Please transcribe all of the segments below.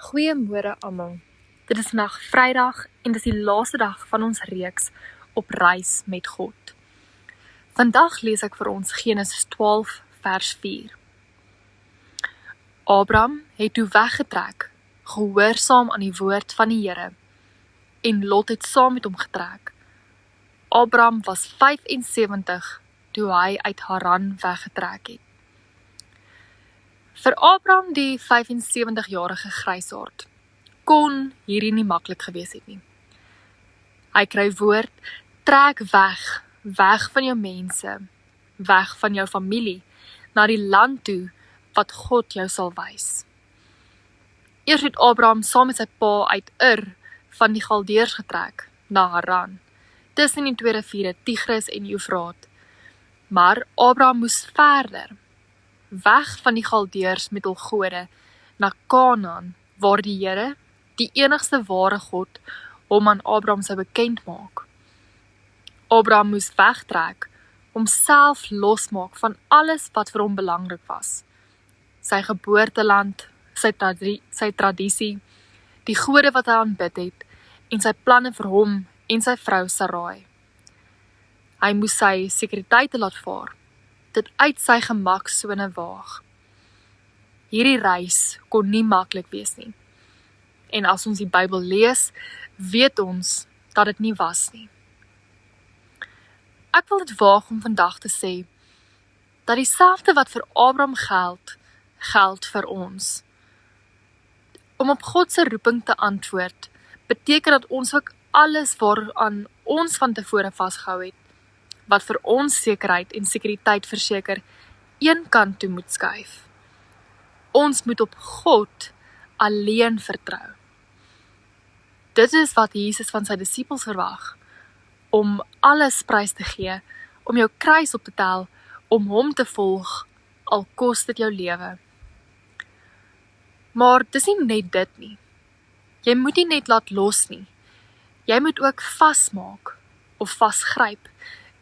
Goeiemôre almal. Dit is vandag Vrydag en dis die laaste dag van ons reeks op reis met God. Vandag lees ek vir ons Genesis 12 vers 4. Abraham het toe weggetrek, gehoorsaam aan die woord van die Here, en Lot het saam met hom getrek. Abraham was 75 toe hy uit Haran weggetrek het. Vir Abraham, die 75-jarige grysaard, kon hierdie nie maklik gewees het nie. Hy kry woord, trek weg van jou mense, weg van jou familie, na die land toe, wat God jou sal wys. Eers het Abraham saam met sy pa uit Ur van die Galdeërs getrek, na Haran, tussen die twee riviere Tigris en Eufraat. Maar Abraham moes verder, weg van die Galdeërs met hul gode, na Kanaan, waar die Here, die enigste ware God, hom aan Abraham sou bekend maak. Abraham moes wegtrek, homself losmaak van alles wat vir hom belangrik was. Sy geboorteland, sy tradisie, die gode wat hy aanbid het, en sy planne vir hom en sy vrou Sarai. Hy moes sy sekuriteite laat vaar, dit uit sy gemaksone waag. Hierdie reis kon nie maklik wees nie. En as ons die Bybel lees, weet ons dat dit nie was nie. Ek wil dit waag om vandag te sê, dat dieselfde wat vir Abraham geld vir ons. Om op God se roeping te antwoord, beteken dat ons ook alles waaraan ons van tevore vasgehou het, wat vir ons sekerheid en sekuriteit verseker, een kant toe moet skuif. Ons moet op God alleen vertrou. Dit is wat Jesus van sy disippels verwag, om alles prys te gee, om jou kruis op te tel, om hom te volg, al kos dit jou lewe. Maar dis nie net dit nie. Jy moet nie net laat los nie. Jy moet ook vasmaak, of vasgryp.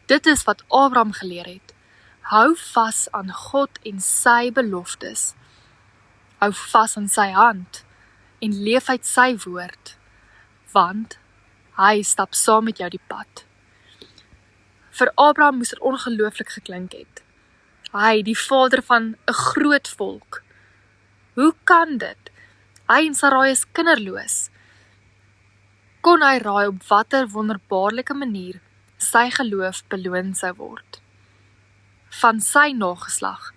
Dit is wat Abraham geleer het. Hou vas aan God en sy beloftes. Hou vas aan sy hand en leef uit sy woord, want hy stap saam met jou die pad. Vir Abraham moes dit ongelooflik geklink het. Hy, die vader van 'n groot volk. Hoe kan dit? Hy en Sarai is kinderloos. Kon hy raai op watter wonderbaarlike manier sy geloof beloon sou word? Van sy nageslag,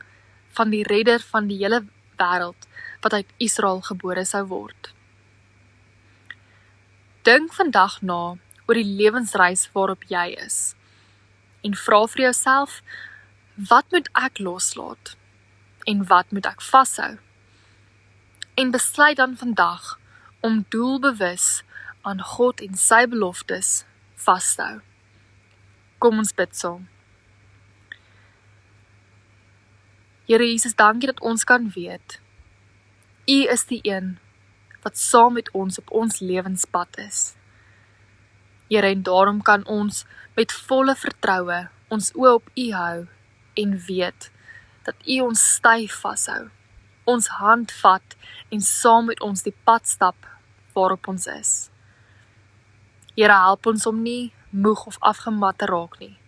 van die redder van die hele wêreld, wat uit Israel gebore sou word. Dink vandag na oor die lewensreis waarop jy is, en vra vir jouself, wat moet ek loslaat, en wat moet ek vashou? En besluit dan vandag, om doelbewus aan God en sy beloftes vas te hou. Kom ons bid saam. Here Jesus, dankie dat ons kan weet, U is die een wat saam met ons op ons lewenspad is. Here, en daarom kan ons met volle vertroue ons oë op U hou en weet dat U ons styf vashou, ons hand vat en saam met ons die pad stap waarop ons is. Here, help ons om nie moeg of afgemat te raak nie,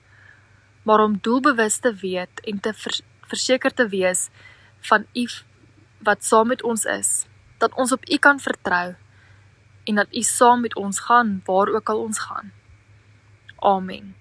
maar om doelbewus te weet en te verseker te wees van U wat saam met ons is, dat ons op U kan vertrou en dat U saam met ons gaan waar ook al ons gaan. Amen.